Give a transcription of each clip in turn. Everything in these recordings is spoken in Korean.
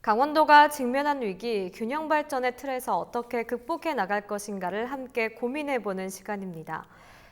강원도가 직면한 위기, 균형 발전의 틀에서 어떻게 극복해 나갈 것인가를 함께 고민해보는 시간입니다.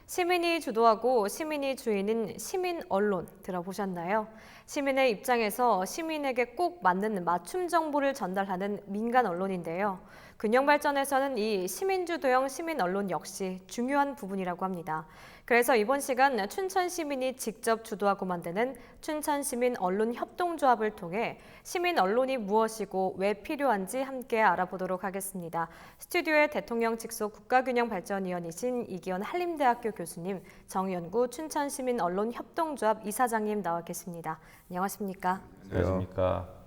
시민이 주도하고 시민이 주인인 시민 언론 들어보셨나요? 시민의 입장에서 시민에게 꼭 맞는 맞춤 정보를 전달하는 민간 언론인데요. 균형 발전에서는 이 시민주도형 시민 언론 역시 중요한 부분이라고 합니다. 그래서 이번 시간 춘천 시민이 직접 주도하고 만드는 춘천 시민 언론 협동조합을 통해 시민 언론이 무엇이고 왜 필요한지 함께 알아보도록 하겠습니다. 스튜디오에 대통령 직속 국가균형발전위원이신 이기현 한림대학교 교수님, 정연구 춘천 시민 언론 협동조합 이사장님 나와 계십니다. 안녕하십니까? 안녕하십니까?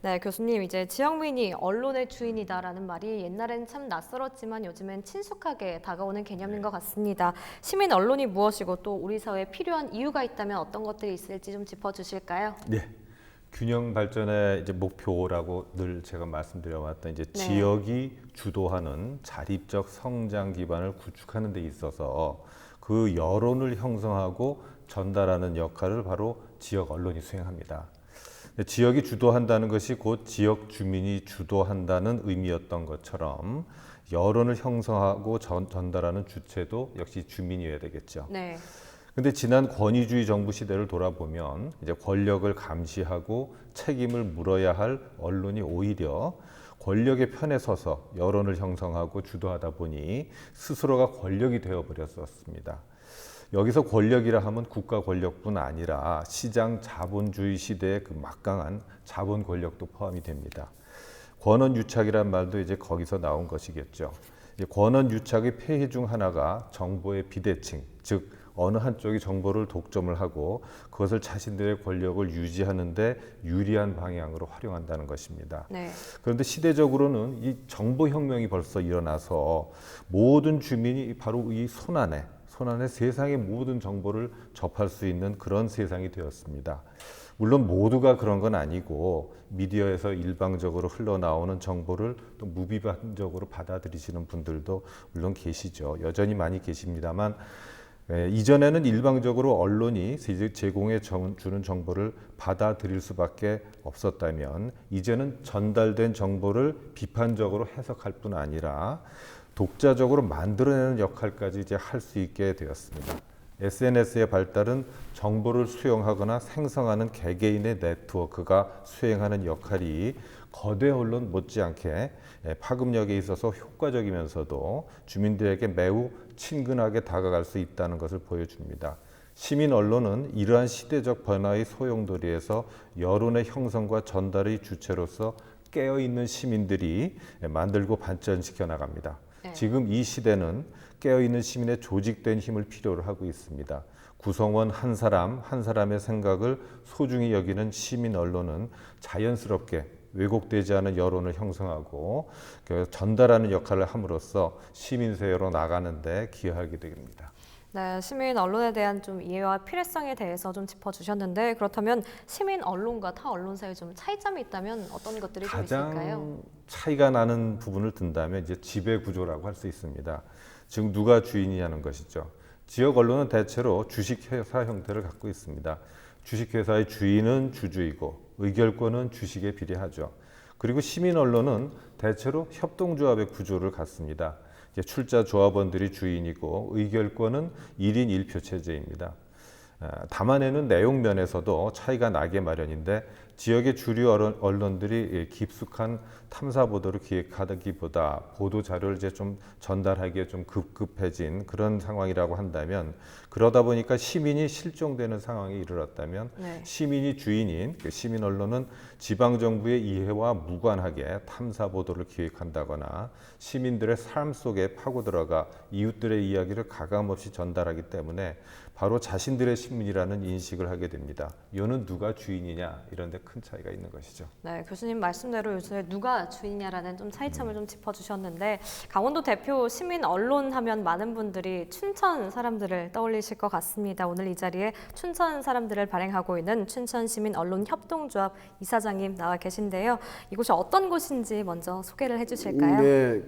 네, 교수님, 이제 지역민이 언론의 주인이다라는 말이 옛날엔 참 낯설었지만 요즘엔 친숙하게 다가오는 개념인 것 같습니다. 시민 언론이 무엇이고 또 우리 사회에 필요한 이유가 있다면 어떤 것들이 있을지 좀 짚어주실까요? 네, 균형 발전의 이제 목표라고 늘 제가 말씀드려왔던 이제 네. 지역이 주도하는 자립적 성장 기반을 구축하는 데 있어서 그 여론을 형성하고 전달하는 역할을 바로 지역 언론이 수행합니다. 지역이 주도한다는 것이 곧 지역 주민이 주도한다는 의미였던 것처럼 여론을 형성하고 전달하는 주체도 역시 주민이어야 되겠죠. 네. 근데 지난 권위주의 정부 시대를 돌아보면 이제 권력을 감시하고 책임을 물어야 할 언론이 오히려 권력의 편에 서서 여론을 형성하고 주도하다 보니 스스로가 권력이 되어버렸었습니다. 여기서 권력이라 하면 국가 권력뿐 아니라 시장 자본주의 시대의 그 막강한 자본 권력도 포함이 됩니다. 권언유착이란 말도 이제 거기서 나온 것이겠죠. 권언유착의 폐해 중 하나가 정보의 비대칭, 즉 어느 한쪽이 정보를 독점을 하고 그것을 자신들의 권력을 유지하는 데 유리한 방향으로 활용한다는 것입니다. 네. 그런데 시대적으로는 이 정보혁명이 벌써 일어나서 모든 주민이 바로 이 손안에 세상의 모든 정보를 접할 수 있는 그런 세상이 되었습니다. 물론 모두가 그런 건 아니고 미디어에서 일방적으로 흘러나오는 정보를 또 무비판적으로 받아들이시는 분들도 물론 계시죠. 여전히 많이 계십니다만 이전에는 일방적으로 언론이 제공해 주는 정보를 받아들일 수밖에 없었다면 이제는 전달된 정보를 비판적으로 해석할 뿐 아니라 독자적으로 만들어내는 역할까지 이제 할 수 있게 되었습니다. SNS의 발달은 정보를 수용하거나 생성하는 개개인의 네트워크가 수행하는 역할이 거대 언론 못지않게 파급력에 있어서 효과적이면서도 주민들에게 매우 친근하게 다가갈 수 있다는 것을 보여줍니다. 시민 언론은 이러한 시대적 변화의 소용돌이에서 여론의 형성과 전달의 주체로서 깨어있는 시민들이 만들고 발전시켜 나갑니다. 네. 지금 이 시대는 깨어있는 시민의 조직된 힘을 필요로 하고 있습니다. 구성원 한 사람 한 사람의 생각을 소중히 여기는 시민 언론은 자연스럽게 왜곡되지 않은 여론을 형성하고 전달하는 역할을 함으로써 시민세로 나가는 데 기여하게 됩니다. 네, 시민 언론에 대한 좀 이해와 필요성에 대해서 좀 짚어주셨는데 그렇다면 시민 언론과 타 언론 사이에 좀 차이점이 있다면 어떤 것들이 좀 있을까요? 가장 차이가 나는 부분을 든다면 이제 지배 구조라고 할 수 있습니다. 즉 누가 주인이냐는 것이죠. 지역 언론은 대체로 주식회사 형태를 갖고 있습니다. 주식회사의 주인은 주주이고 의결권은 주식에 비례하죠. 그리고 시민 언론은 대체로 협동조합의 구조를 갖습니다. 출자 조합원들이 주인이고 의결권은 1인 1표 체제입니다. 담아내는 내용 면에서도 차이가 나게 마련인데 지역의 주류 언론들이 깊숙한 탐사 보도를 기획하기보다 보도 자료를 이제 좀 전달하기에 좀 급급해진 그런 상황이라고 한다면 그러다 보니까 시민이 실종되는 상황에 이르렀다면 네. 시민이 주인인 시민 언론은 지방 정부의 이해와 무관하게 탐사 보도를 기획한다거나 시민들의 삶 속에 파고 들어가 이웃들의 이야기를 가감없이 전달하기 때문에 바로 자신들의 신문이라는 인식을 하게 됩니다. 이거는 누가 주인이냐 이런 데 큰 차이가 있는 것이죠. 네, 교수님 말씀대로 요새 누가 주인이냐라는 좀 차이점을 좀 짚어주셨는데 강원도 대표 시민 언론 하면 많은 분들이 춘천 사람들을 떠올리실 것 같습니다. 오늘 이 자리에 춘천 사람들을 발행하고 있는 춘천 시민 언론 협동조합 이사장님 나와 계신데요. 이곳이 어떤 곳인지 먼저 소개를 해주실까요? 네,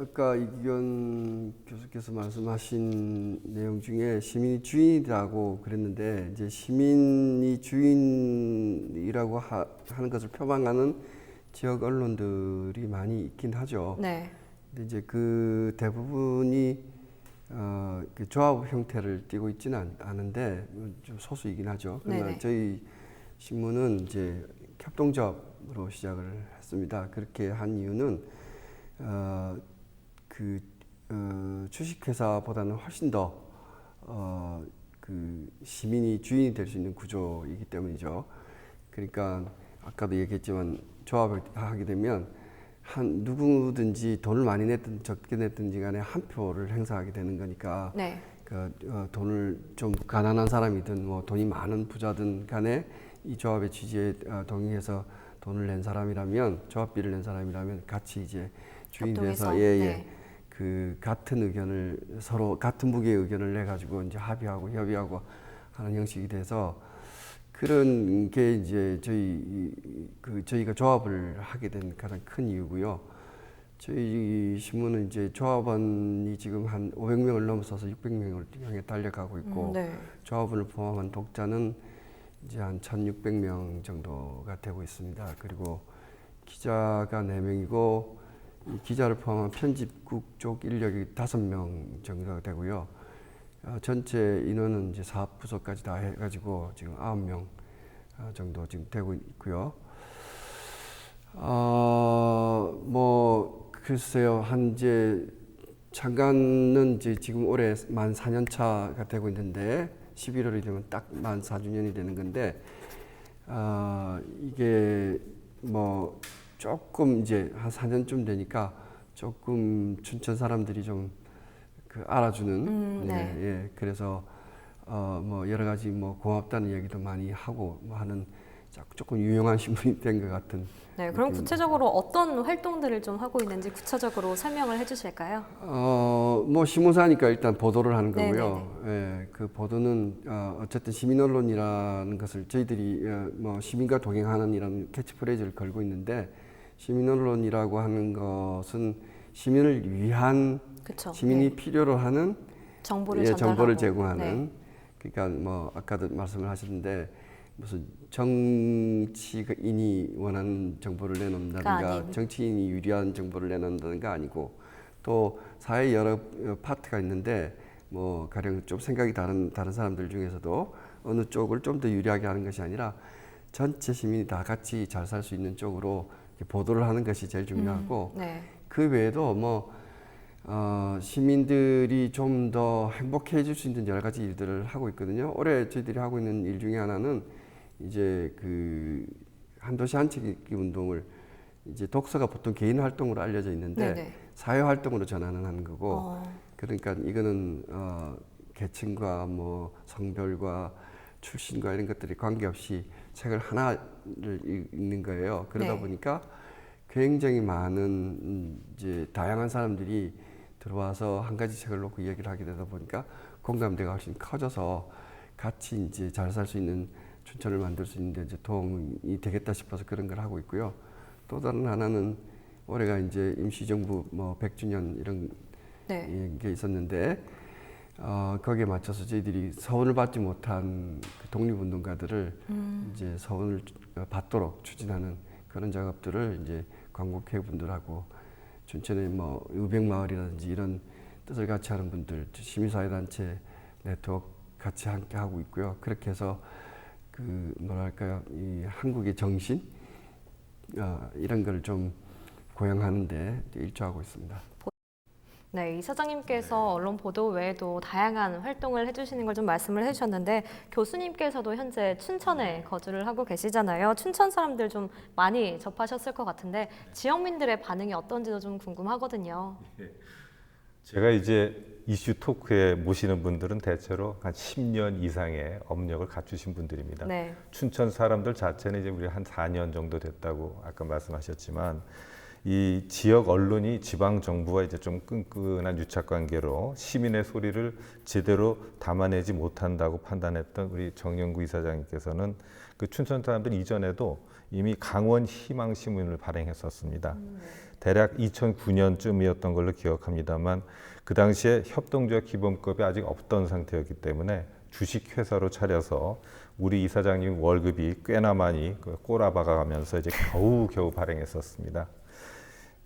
아까 이기현 교수께서 말씀하신 내용 중에 시민이 주인이라고 그랬는데 이제 시민이 주인이라고 하는 것을 표방하는 지역 언론들이 많이 있긴 하죠. 네. 근데 이제 그 대부분이 그 조합 형태를 띠고 있지는 않은데 좀 소수이긴 하죠. 그러나 네네. 저희 신문은 이제 협동조합으로 시작을 했습니다. 그렇게 한 이유는 주식회사보다는 훨씬 더 그 시민이 주인이 될 수 있는 구조이기 때문이죠. 그러니까 아까도 얘기했지만 조합을 하게 되면 한 누구든지 돈을 많이 냈든 적게 냈든지 간에 한 표를 행사하게 되는 거니까 네. 돈을 좀 가난한 사람이든 뭐 돈이 많은 부자든 간에 이 조합의 취지에 동의해서 돈을 낸 사람이라면 조합비를 낸 사람이라면 같이 이제 주인이 돼서 협동해서? 네. 그 같은 의견을 서로 같은 무게의 의견을 내 가지고 이제 합의하고 협의하고 하는 형식이 돼서 그런 게 이제 저희가 조합을 하게 된 가장 큰 이유고요. 저희 신문은 이제 조합원이 지금 한 500명을 넘어서서 600명을 향해 달려가고 있고 네. 조합원을 포함한 독자는 이제 한 1,600명 정도가 되고 있습니다. 그리고 기자가 4명이고 이 기자를 포함한 편집국 쪽 인력이 5명 정도가 되고요. 전체 인원은 이제 사업부서까지 다 해가지고 지금 9명 정도 지금 되고 있고요. 뭐 글쎄요, 한 이제 창간은 이제 지금 올해 만 4년 차가 되고 있는데 11월이 되면 딱 만 4주년이 되는 건데 이게 뭐 조금 이제 한 4년쯤 되니까 조금 춘천 사람들이 좀 그 알아주는 네. 예, 그래서 뭐 여러 가지 뭐 고맙다는 얘기도 많이 하고 뭐 하는 조금 유용한 신문이 된 것 같은. 네. 그럼 느낌입니다. 구체적으로 어떤 활동들을 좀 하고 있는지 구체적으로 설명을 해주실까요? 뭐 신문사니까 일단 보도를 하는 거고요. 네네네. 예, 그 보도는 어쨌든 시민 언론이라는 것을 저희들이 뭐 시민과 동행하는 이런 캐치프레이즈를 걸고 있는데 시민 언론이라고 하는 것은 시민을 위한 그쵸. 시민이 네. 필요로 하는 정보를 정보를 전달하고. 제공하는 네. 그러니까 뭐 아까도 말씀을 하셨는데 무슨 정치인이 원하는 정보를 내놓는다든가 아닌. 정치인이 유리한 정보를 내놓는다든가 아니고 또 사회 여러 파트가 있는데 뭐 가령 좀 생각이 다른 사람들 중에서도 어느 쪽을 좀 더 유리하게 하는 것이 아니라 전체 시민이 다 같이 잘 살 수 있는 쪽으로 이렇게 보도를 하는 것이 제일 중요하고 네. 그 외에도 뭐 시민들이 좀 더 행복해질 수 있는 여러 가지 일들을 하고 있거든요. 올해 저희들이 하고 있는 일 중에 하나는 이제 그 한도시 한책읽기 운동을 이제 독서가 보통 개인 활동으로 알려져 있는데 네네. 사회 활동으로 전환을 하는 거고 그러니까 이거는 계층과 뭐 성별과 출신과 이런 것들이 관계없이 책을 하나를 읽는 거예요. 그러다 네. 보니까 굉장히 많은 이제 다양한 사람들이 들어와서 한 가지 책을 놓고 이야기를 하게 되다 보니까 공감대가 훨씬 커져서 같이 이제 잘 살 수 있는 춘천을 만들 수 있는데 이제 도움이 되겠다 싶어서 그런 걸 하고 있고요. 또 다른 하나는 올해가 이제 임시정부 뭐 100주년 이런 네. 게 있었는데 거기에 맞춰서 저희들이 서원을 받지 못한 그 독립운동가들을 이제 서원을 받도록 추진하는 그런 작업들을 이제 광고회분들하고 춘천의 뭐 의백마을이라든지 이런 뜻을 같이 하는 분들, 시민사회단체 네트워크 같이 함께 하고 있고요. 그렇게 해서 그 뭐랄까요, 이 한국의 정신 이런 걸 좀 고양하는데 일조하고 있습니다. 네, 이사장님께서 언론 보도 외에도 다양한 활동을 해주시는 걸 좀 말씀을 해주셨는데 교수님께서도 현재 춘천에 거주를 하고 계시잖아요. 춘천 사람들 좀 많이 접하셨을 것 같은데 지역민들의 반응이 어떤지도 좀 궁금하거든요. 제가 이제 이슈 토크에 모시는 분들은 대체로 한 10년 이상의 업력을 갖추신 분들입니다. 네. 춘천 사람들 자체는 이제 우리 한 4년 정도 됐다고 아까 말씀하셨지만 이 지역 언론이 지방 정부와 이제 좀 끈끈한 유착 관계로 시민의 소리를 제대로 담아내지 못한다고 판단했던 우리 정영구 이사장님께서는 그 춘천 사람들 이전에도 이미 강원 희망 신문을 발행했었습니다. 대략 2009년쯤이었던 걸로 기억합니다만 그 당시에 협동조합 기본급이 아직 없던 상태였기 때문에 주식회사로 차려서 우리 이사장님 월급이 꽤나 많이 꼬라박아가면서 이제 겨우 발행했었습니다.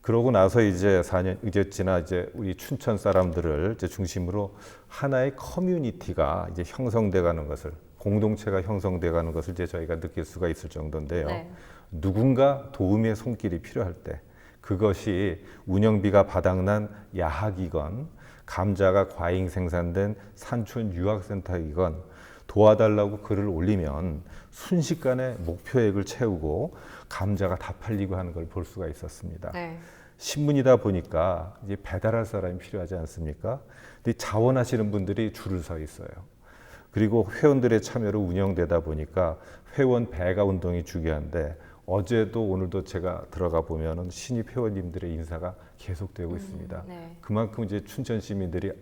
그러고 나서 이제 4년 이제 지나 이제 우리 춘천 사람들을 이제 중심으로 하나의 커뮤니티가 이제 형성돼가는 것을, 공동체가 형성돼가는 것을 이제 저희가 느낄 수가 있을 정도인데요. 네. 누군가 도움의 손길이 필요할 때, 그것이 운영비가 바닥난 야학이건 감자가 과잉 생산된 산촌 유학센터이건 도와달라고 글을 올리면 순식간에 목표액을 채우고 감자가 다 팔리고 하는 걸 볼 수가 있었습니다. 네. 신문이다 보니까 이제 배달할 사람이 필요하지 않습니까? 근데 자원하시는 분들이 줄을 서 있어요. 그리고 회원들의 참여로 운영되다 보니까 회원 배가 운동이 중요한데 어제도 오늘도 제가 들어가 보면은 신입 회원님들의 인사가 계속되고 있습니다. 네. 그만큼 이제 춘천 시민들이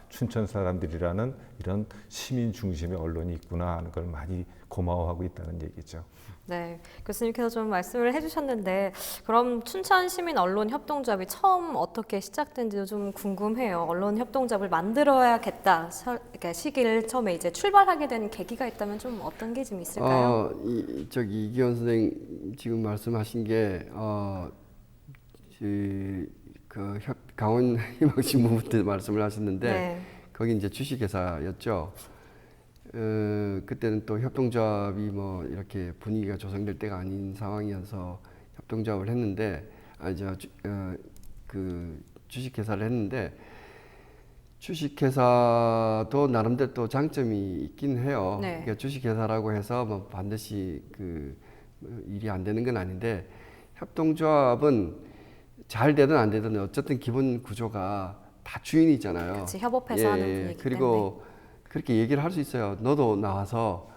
춘천 사람들이라는 이런 시민 중심의 언론이 있구나 하는 걸 많이 고마워하고 있다는 얘기죠. 네, 교수님께서 좀 말씀을 해주셨는데 그럼 춘천 시민 언론 협동조합이 처음 어떻게 시작된지도 좀 궁금해요. 언론 협동조합을 만들어야겠다 이렇게 시기를 처음에 이제 출발하게 된 계기가 있다면 좀 어떤 게 좀 있을까요? 이기원 선생 지금 말씀하신 게 강원 희망신문부터 말씀을 하셨는데 네. 거기 이제 주식회사였죠. 그때는 또 협동조합이 뭐 이렇게 분위기가 조성될 때가 아닌 상황이어서 협동조합을 했는데 그 주식회사를 했는데 주식회사도 나름대로 또 장점이 있긴 해요. 네. 그러니까 주식회사라고 해서 뭐 반드시 일이 안 되는 건 아닌데 협동조합은 잘 되든 안 되든 어쨌든 기본 구조가 다 주인이잖아요. 그렇지, 협업해서 하는 분위기 그리고 그렇게 얘기를 할 수 있어요. 너도 나와서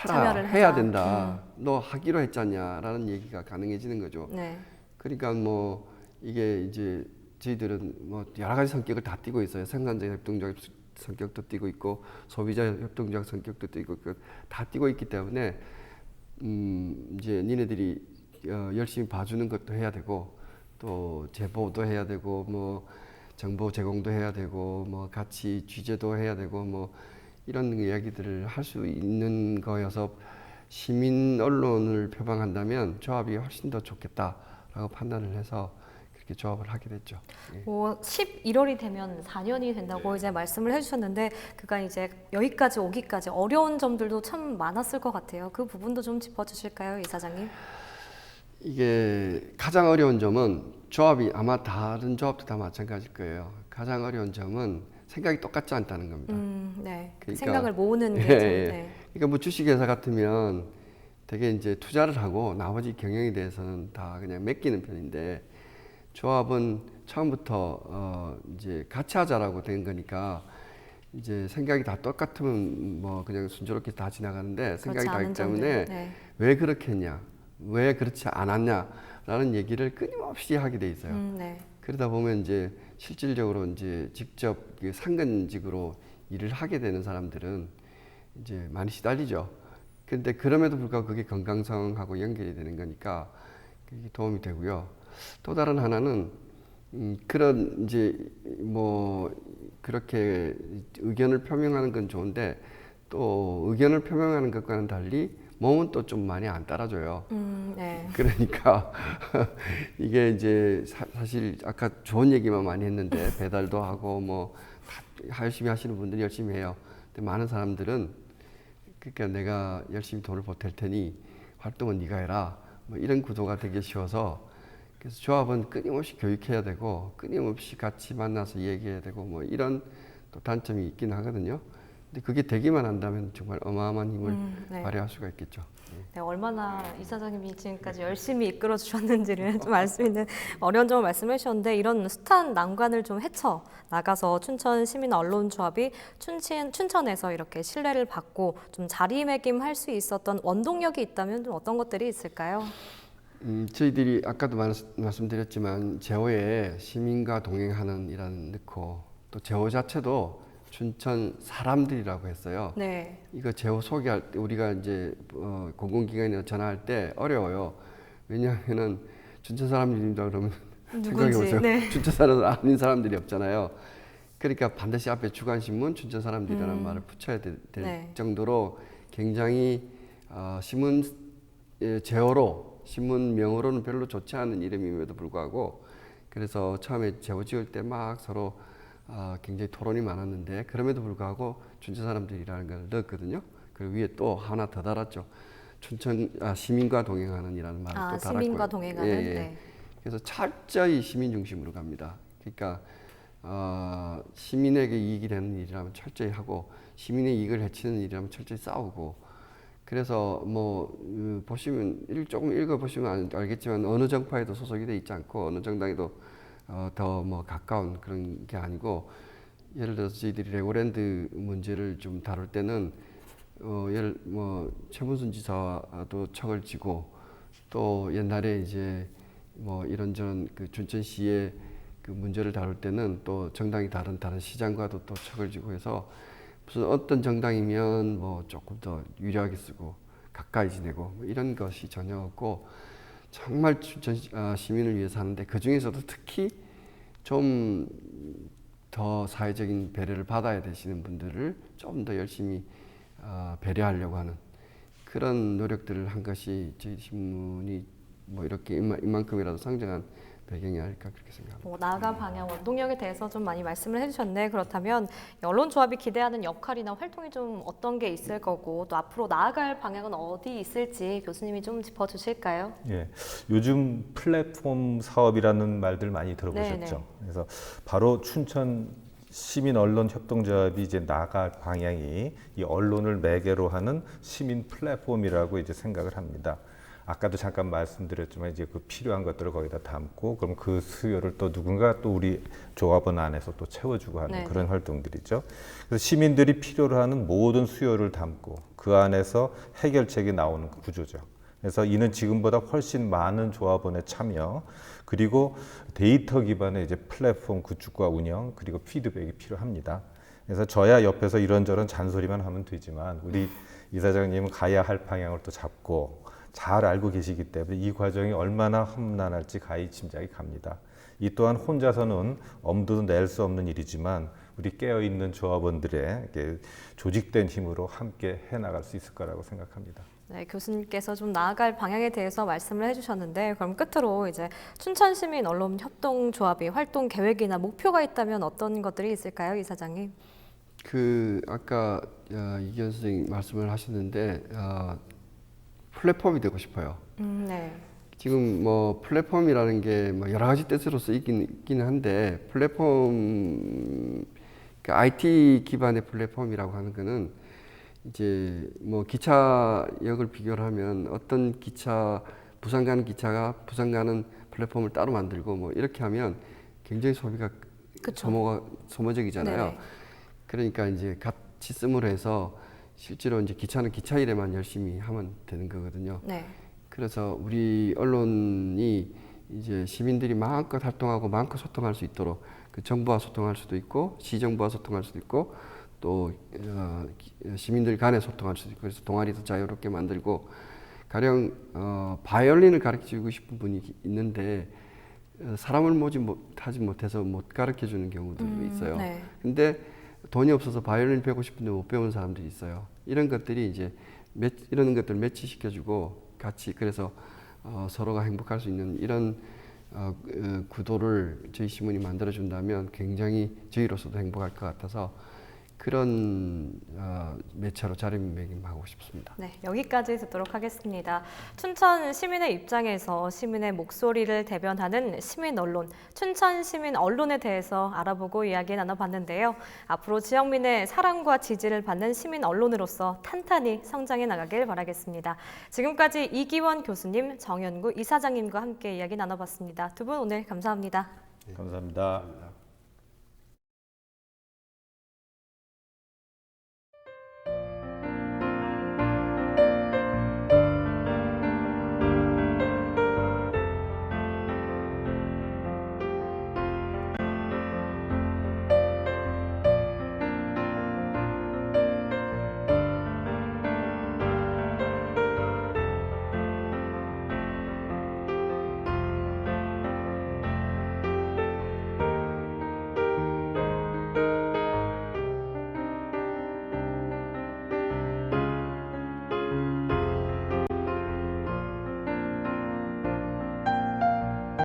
참여를 해야 하자. 된다. 너 하기로 했잖냐라는 얘기가 가능해지는 거죠. 네. 그러니까 뭐 이게 이제 저희들은 뭐 여러 가지 성격을 다 띠고 있어요. 생산자 협동조합 성격도 띠고 있고 소비자 협동조합 성격도 띠고 있고 다 띠고 있기 때문에 이제 니네들이 열심히 봐주는 것도 해야 되고 또 제보도 해야 되고 뭐 정보 제공도 해야 되고 뭐 같이 취재도 해야 되고 뭐 이런 이야기들을 할 수 있는 거여서 시민 언론을 표방한다면 조합이 훨씬 더 좋겠다라고 판단을 해서 그렇게 조합을 하게 됐죠. 예. 11월이 되면 4년이 된다고 이제 말씀을 해주셨는데 그간 이제 여기까지 오기까지 어려운 점들도 참 많았을 것 같아요. 그 부분도 좀 짚어주실까요, 이사장님? 이게 가장 어려운 점은 조합이 아마 다른 조합도 다 마찬가지일 거예요. 가장 어려운 점은 생각이 똑같지 않다는 겁니다. 네. 그러니까, 생각을 모으는 게 좀. 네. 그러니까 뭐 주식회사 같으면 되게 이제 투자를 하고 나머지 경영에 대해서는 다 그냥 맡기는 편인데 조합은 처음부터 이제 같이 하자라고 된 거니까 이제 생각이 다 똑같으면 뭐 그냥 순조롭게 다 지나가는데 생각이 다르기 때문에 네. 왜 그렇게 했냐, 왜 그렇지 않았냐라는 얘기를 끊임없이 하게 돼 있어요. 네. 그러다 보면 이제 실질적으로 이제 직접 상근직으로 일을 하게 되는 사람들은 이제 많이 시달리죠. 근데 그럼에도 불구하고 그게 건강성하고 연결이 되는 거니까 그게 도움이 되고요. 또 다른 하나는 그런 이제 뭐 그렇게 의견을 표명하는 건 좋은데 또 의견을 표명하는 것과는 달리 몸은 또 좀 많이 안 따라줘요. 네. 그러니까 이게 이제 사실 아까 좋은 얘기만 많이 했는데 배달도 하고 뭐 열심히 하시는 분들이 열심히 해요. 근데 많은 사람들은 그러니까 내가 열심히 돈을 보탤 테니 활동은 네가 해라. 뭐 이런 구도가 되기 쉬워서 그래서 조합은 끊임없이 교육해야 되고 끊임없이 같이 만나서 얘기해야 되고 뭐 이런 또 단점이 있긴 하거든요. 근데 그게 되기만 한다면 정말 어마어마한 힘을 네. 발휘할 수가 있겠죠. 네, 얼마나 이사장님이 지금까지 열심히 이끌어 주셨는지를 좀 알 수 있는 어려운 점을 말씀해 주셨는데 이런 숱한 난관을 좀 헤쳐 나가서 춘천 시민 언론조합이 춘천에서 이렇게 신뢰를 받고 좀 자리매김할 수 있었던 원동력이 있다면 좀 어떤 것들이 있을까요? 저희들이 아까도 말씀드렸지만 제호에 시민과 동행하는 이라는 넣고 또 제호 자체도 춘천 사람들이라고 했어요. 네. 이거 제호 소개할 때 우리가 이제 공공기관에 전화할 때 어려워요. 왜냐하면은 춘천 사람들입니다 그러면 생각해보세요. 네. 춘천 사람들 아닌 사람들이 없잖아요. 그러니까 반드시 앞에 주간신문 춘천 사람들이라는 말을 붙여야 될 네. 정도로 굉장히 신문 제어로 신문명으로는 별로 좋지 않은 이름임에도 불구하고 그래서 처음에 제호 지을 때 막 서로 굉장히 토론이 많았는데 그럼에도 불구하고 춘천 사람들이라는 걸 넣었거든요. 그리고 위에 또 하나 더 달았죠. 춘천 시민과 동행하는이라는 말을 또 달았고요. 시민과 동행하는. 예, 예. 네. 그래서 철저히 시민 중심으로 갑니다. 그러니까 시민에게 이익이 되는 일이라면 철저히 하고 시민의 이익을 해치는 일이라면 철저히 싸우고 그래서 뭐 보시면 조금 읽어보시면 알겠지만 어느 정파에도 소속이 돼 있지 않고 어느 정당에도 더 뭐 가까운 그런 게 아니고 예를 들어서 저희들이 레고랜드 문제를 좀 다룰 때는 예를 뭐 최문순 지사도 척을 지고 또 옛날에 이제 뭐 이런저런 그 춘천시의 그 문제를 다룰 때는 또 정당이 다른 시장과도 또 척을 지고 해서 무슨 어떤 정당이면 뭐 조금 더 유리하게 쓰고 가까이 지내고 뭐 이런 것이 전혀 없고 정말 춘천 시민을 위해서 하는데 그 중에서도 특히 좀 더 사회적인 배려를 받아야 되시는 분들을 좀 더 열심히 배려하려고 하는 그런 노력들을 한 것이 저희 신문이 뭐 이렇게 이만큼이라도 성장한 배경이 아닐까 그렇게 생각합니다. 나아가 방향, 원동력에 대해서 좀 많이 말씀을 해주셨네. 그렇다면 언론조합이 기대하는 역할이나 활동이 좀 어떤 게 있을 거고 또 앞으로 나아갈 방향은 어디 있을지 교수님이 좀 짚어주실까요? 예, 요즘 플랫폼 사업이라는 말들 많이 들어보셨죠? 네네. 그래서 바로 춘천 시민 언론 협동조합이 이제 나갈 방향이 이 언론을 매개로 하는 시민 플랫폼이라고 이제 생각을 합니다. 아까도 잠깐 말씀드렸지만 이제 그 필요한 것들을 거기다 담고 그럼 그 수요를 또 누군가 또 우리 조합원 안에서 또 채워주고 하는 네네. 그런 활동들이죠. 그래서 시민들이 필요로 하는 모든 수요를 담고 그 안에서 해결책이 나오는 구조죠. 그래서 이는 지금보다 훨씬 많은 조합원의 참여 그리고 데이터 기반의 이제 플랫폼 구축과 운영 그리고 피드백이 필요합니다. 그래서 저야 옆에서 이런저런 잔소리만 하면 되지만 우리 이사장님은 가야 할 방향을 또 잡고 잘 알고 계시기 때문에 이 과정이 얼마나 험난할지 가히 짐작이 갑니다. 이 또한 혼자서는 엄두도 낼 수 없는 일이지만 우리 깨어있는 조합원들의 조직된 힘으로 함께 해나갈 수 있을 거라고 생각합니다. 네, 교수님께서 좀 나아갈 방향에 대해서 말씀을 해주셨는데 그럼 끝으로 이제 춘천시민 언론협동조합이 활동 계획이나 목표가 있다면 어떤 것들이 있을까요, 이사장님? 그 아까 이기현 선생님 말씀을 하셨는데 플랫폼이 되고 싶어요. 네. 지금 뭐 플랫폼이라는 게 뭐 여러 가지 뜻으로서 있긴 한데 플랫폼 그 IT 기반의 플랫폼이라고 하는 거는 이제 뭐 기차역을 비교를 하면 어떤 기차 부산 가는 기차가 부산 가는 플랫폼을 따로 만들고 뭐 이렇게 하면 굉장히 소비가 소모적이잖아요. 네네. 그러니까 이제 같이 씀으로 해서 실제로 이제 기차는 기차 일에만 열심히 하면 되는 거거든요. 네. 그래서 우리 언론이 이제 시민들이 마음껏 활동하고 마음껏 소통할 수 있도록 그 정부와 소통할 수도 있고 시정부와 소통할 수도 있고 또 시민들 간에 소통할 수도 있고 그래서 동아리도 자유롭게 만들고 가령 바이올린을 가르치고 싶은 분이 있는데 사람을 하지 못해서 못 가르쳐 주는 경우들도 있어요. 네. 근데 돈이 없어서 바이올린 배우고 싶은데 못 배우는 사람들이 있어요. 이런 것들이 이제 이런 것들 매치시켜주고 같이 그래서 서로가 행복할 수 있는 이런 구도를 저희 신문이 만들어준다면 굉장히 저희로서도 행복할 것 같아서 그런 매체로 자리매김하고 싶습니다. 네, 여기까지 듣도록 하겠습니다. 춘천 시민의 입장에서 시민의 목소리를 대변하는 시민 언론, 춘천 시민 언론에 대해서 알아보고 이야기 나눠봤는데요. 앞으로 지역민의 사랑과 지지를 받는 시민 언론으로서 탄탄히 성장해 나가길 바라겠습니다. 지금까지 이기원 교수님, 정연구 이사장님과 함께 이야기 나눠봤습니다. 두 분 오늘 감사합니다. 감사합니다.